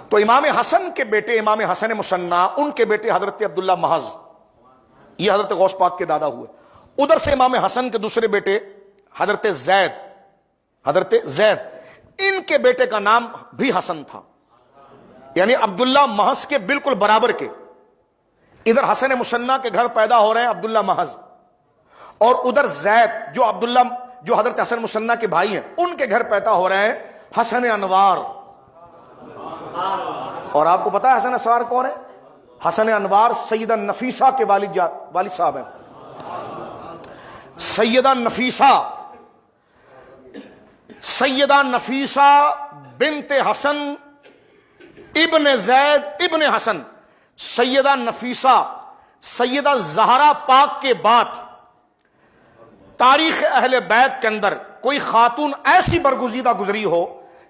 تو امام حسن کے بیٹے امام حسن مصنع، ان کے بیٹے حضرت عبداللہ محض، یہ حضرت غوث پاک کے دادا ہوئے. ادھر سے امام حسن کے دوسرے بیٹے حضرت زید، ان کے بیٹے کا نام بھی حسن تھا، یعنی عبداللہ محض کے بالکل برابر کے. ادھر حسن مصنع کے گھر پیدا ہو رہے ہیں عبداللہ محض، اور ادھر زید جو حضرت حسن مصنع کے بھائی ہیں، ان کے گھر پیدا ہو رہے ہیں حسن انوار. اور آپ کو پتا ہے حسن انوار کون ہے؟ حسن انوار سیدہ نفیسہ کے والد صاحب ہیں. سیدہ نفیسہ بنت حسن ابن زید ابن حسن. سیدہ نفیسہ سیدہ زہرا پاک کے بعد تاریخ اہل بیت کے اندر کوئی خاتون ایسی برگزیدہ گزری ہو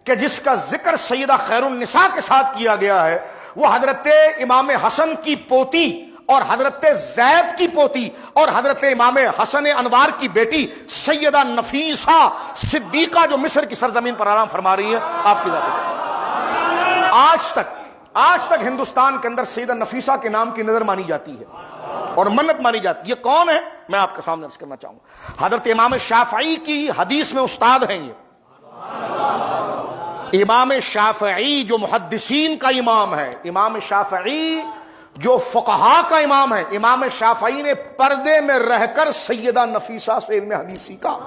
کہ جس کا ذکر سیدہ خیر النساء کے ساتھ کیا گیا ہے، وہ حضرت امام حسن کی پوتی اور حضرت زید کی پوتی اور حضرت امام حسن انوار کی بیٹی سیدہ نفیسہ صدیقہ، جو مصر کی سرزمین پر آرام فرما رہی ہے آپ کی ذات. آج تک ہندوستان کے اندر سیدہ نفیسہ کے نام کی نظر مانی جاتی ہے اور منت مانی جاتی ہے. یہ کون ہے میں آپ کے سامنے عرض کرنا چاہوں گا. حضرت امام شافعی کی حدیث میں استاد ہیں. یہ امام شافعی جو محدثین کا امام ہے، امام شافعی جو فقہا کا امام ہے، امام شافعی نے پردے میں رہ کر سیدہ نفیسہ سے علم حدیث سیکھا.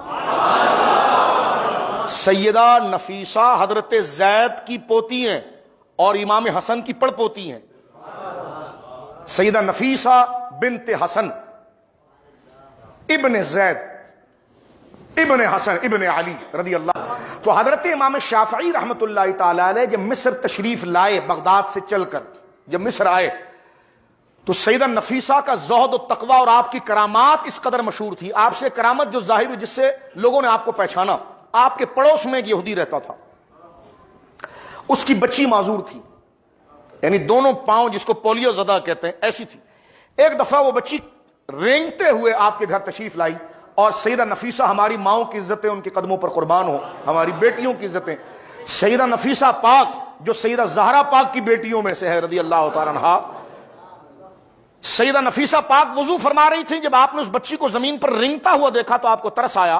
سیدہ نفیسہ حضرت زید کی پوتی ہیں اور امام حسن کی پڑ پوتی ہیں. سیدہ نفیسہ بنت حسن ابن زید ابن حسن ابن علی رضی اللہ. تو حضرت امام شافعی رحمت اللہ تعالی علیہ جب مصر تشریف لائے، بغداد سے چل کر جب مصر آئے، تو سیدہ نفیسہ کا زہد و تقوی اور آپ کی کرامات اس قدر مشہور تھی. آپ سے کرامت جو ظاہر ہوئی، جس سے لوگوں نے آپ کو پہچانا. آپ کے پڑوس میں ایک یہودی رہتا تھا، اس کی بچی معذور تھی، یعنی دونوں پاؤں جس کو پولیو زدہ کہتے ہیں ایسی تھی. ایک دفعہ وہ بچی رینگتے ہوئے آپ کے گھر تشریف لائی، اور سیدہ نفیسہ ہماری ماؤں کی عزتیں ان کے قدموں پر قربان ہو، ہماری بیٹیوں کی عزتیں. سیدہ نفیسہ پاک جو سیدہ زہرا پاک کی بیٹیوں میں سے ہے رضی اللہ تعالی عنہا، سیدہ نفیسہ پاک وضو فرما رہی تھی. جب آپ نے اس بچی کو زمین پر رینگتا ہوا دیکھا تو آپ کو ترس آیا.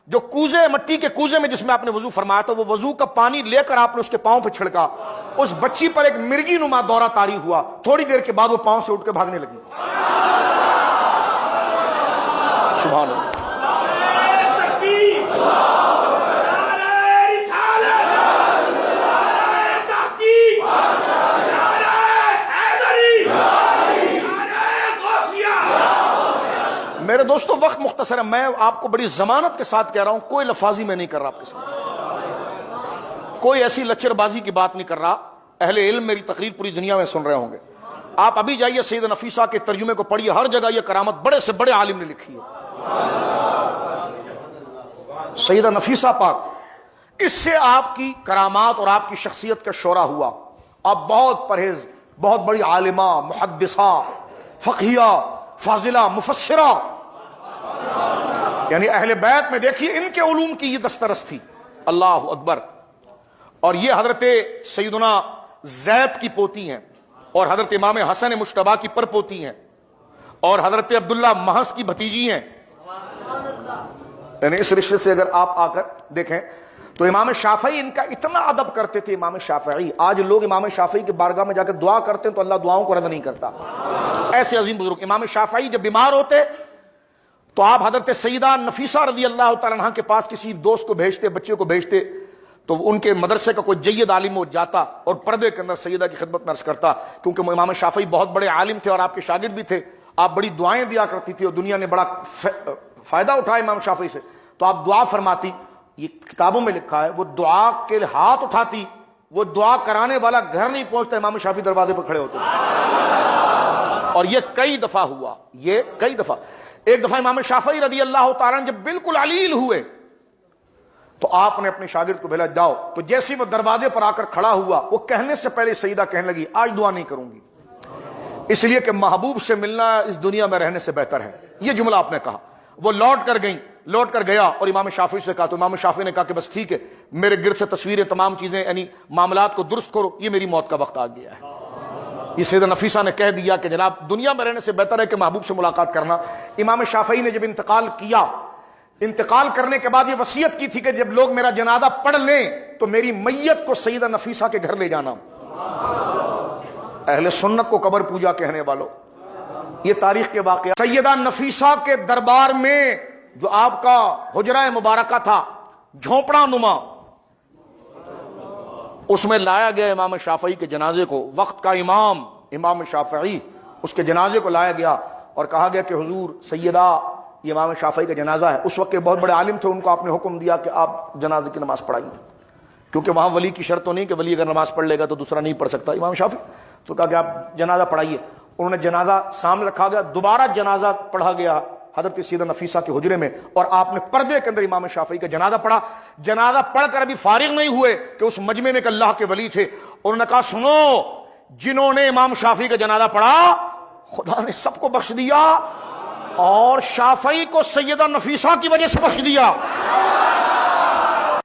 جو کوزے، مٹی کے کوزے میں جس میں آپ نے وضو فرمایا تھا، وہ وضو کا پانی لے کر آپ نے اس کے پاؤں پہ چھڑکا. اس بچی پر ایک مرگی نما دورہ طاری ہوا. تھوڑی دیر کے بعد وہ پاؤں سے اٹھ کے بھاگنے لگی. سبحان اللہ. میرے دوستو وقت مختصر ہے، میں آپ کو بڑی ضمانت کے ساتھ کہہ رہا ہوں، کوئی لفاظی میں نہیں کر رہا آپ کے ساتھ، کوئی ایسی لچر بازی کی بات نہیں کر رہا. اہل علم میری تقریر پوری دنیا میں سن رہے ہوں گے. آپ ابھی جائیے سیدہ نفیسہ کے ترجمے کو پڑھیے، ہر جگہ یہ کرامت بڑے سے بڑے عالم نے لکھی ہے. سیدہ نفیسہ پاک، اس سے آپ کی کرامات اور آپ کی شخصیت کا شعرہ ہوا. آپ بہت پرہیز، بہت بڑی عالمہ، محدثہ، فقیہ، فاضلہ، مفسرہ، یعنی اہل بیت میں دیکھیے ان کے علوم کی یہ دسترس تھی. اللہ اکبر. اور یہ حضرت سیدنا زید کی پوتی ہیں، اور حضرت امام حسن مجتبیٰ کی پر پوتی ہیں، اور حضرت عبداللہ محض کی بھتیجی ہیں. یعنی اس رشتے سے اگر آپ آ کر دیکھیں تو امام شافعی ان کا اتنا ادب کرتے تھے. امام شافعی، آج لوگ امام شافعی کے بارگاہ میں جا کے دعا کرتے ہیں تو اللہ دعاؤں کو رد نہیں کرتا. ایسے عظیم بزرگ امام شافعی جب بیمار ہوتے تو آپ حضرت سیدہ نفیسہ رضی اللہ تعالیٰ عنہ کے پاس کسی دوست کو بھیجتے، بچے کو بھیجتے، تو ان کے مدرسے کا کوئی جید عالم ہو جاتا اور پردے کے اندر سیدہ کی خدمت میں عرض کرتا. کیونکہ امام شافعی بہت بڑے عالم تھے اور آپ کے شاگرد بھی تھے. آپ بڑی دعائیں دیا کرتی تھی اور دنیا نے بڑا فائدہ اٹھایا امام شافعی سے. تو آپ دعا فرماتی، یہ کتابوں میں لکھا ہے، وہ دعا کے ہاتھ اٹھاتی، وہ دعا کرانے والا گھر نہیں پہنچتا، امام شافعی دروازے پر کھڑے ہوتے. اور یہ کئی دفعہ ہوا، یہ کئی دفعہ. ایک دفعہ امام شافعی رضی اللہ تعالیٰ جب بالکل علیل ہوئے تو آپ نے اپنے شاگرد کو بھیجا، جاؤ. تو جیسے وہ دروازے پر آ کر کھڑا ہوا، وہ کہنے سے پہلے سیدہ کہنے لگی، آج دعا نہیں کروں گی، اس لیے کہ محبوب سے ملنا اس دنیا میں رہنے سے بہتر ہے. یہ جملہ آپ نے کہا. وہ لوٹ کر گئیں لوٹ کر گیا اور امام شافعی سے کہا تو امام شافعی نے کہا کہ بس ٹھیک ہے، میرے گرد سے تصویریں تمام چیزیں یعنی معاملات کو درست کرو، یہ میری موت کا وقت آ گیا ہے۔ یہ سیدہ نفیسہ نے کہہ دیا کہ جناب دنیا میں رہنے سے بہتر ہے کہ محبوب سے ملاقات کرنا۔ امام شافعی نے جب انتقال کیا، انتقال کرنے کے بعد یہ وصیت کی تھی کہ جب لوگ میرا جنازہ پڑھ لیں تو میری میت کو سیدہ نفیسہ کے گھر لے جانا۔ اہل سنت کو قبر پوجا کہنے والوں، یہ تاریخ کے واقعہ۔ سیدہ نفیسہ کے دربار میں جو آپ کا حجرہ مبارکہ تھا، جھونپڑا نما، اس میں لایا گیا امام شافعی کے جنازے کو۔ وقت کا امام امام شافعی، اس کے جنازے کو لایا گیا اور کہا گیا کہ حضور سیدہ یہ امام شافعی کا جنازہ ہے۔ اس وقت کے بہت بڑے عالم تھے، ان کو آپ نے حکم دیا کہ آپ جنازے کی نماز پڑھائیے، کیونکہ وہاں ولی کی شرط تو نہیں کہ ولی اگر نماز پڑھ لے گا تو دوسرا نہیں پڑھ سکتا۔ امام شافعی تو کہا کہ آپ جنازہ پڑھائیے۔ انہوں نے جنازہ سامنے رکھا گیا، دوبارہ جنازہ پڑھا گیا حضرت سیدہ نفیسہ کے حجرے میں، اور آپ نے پردے کے اندر امام شافعی کا جنازہ پڑھا۔ جنازہ پڑھ کر ابھی فارغ نہیں ہوئے کہ اس مجمع میں ایک اللہ کے ولی تھے، انہوں نے کہا سنو، جنہوں نے امام شافعی کا جنازہ پڑھا خدا نے سب کو بخش دیا، اور شافعی کو سیدہ نفیسہ کی وجہ سے بخش دیا۔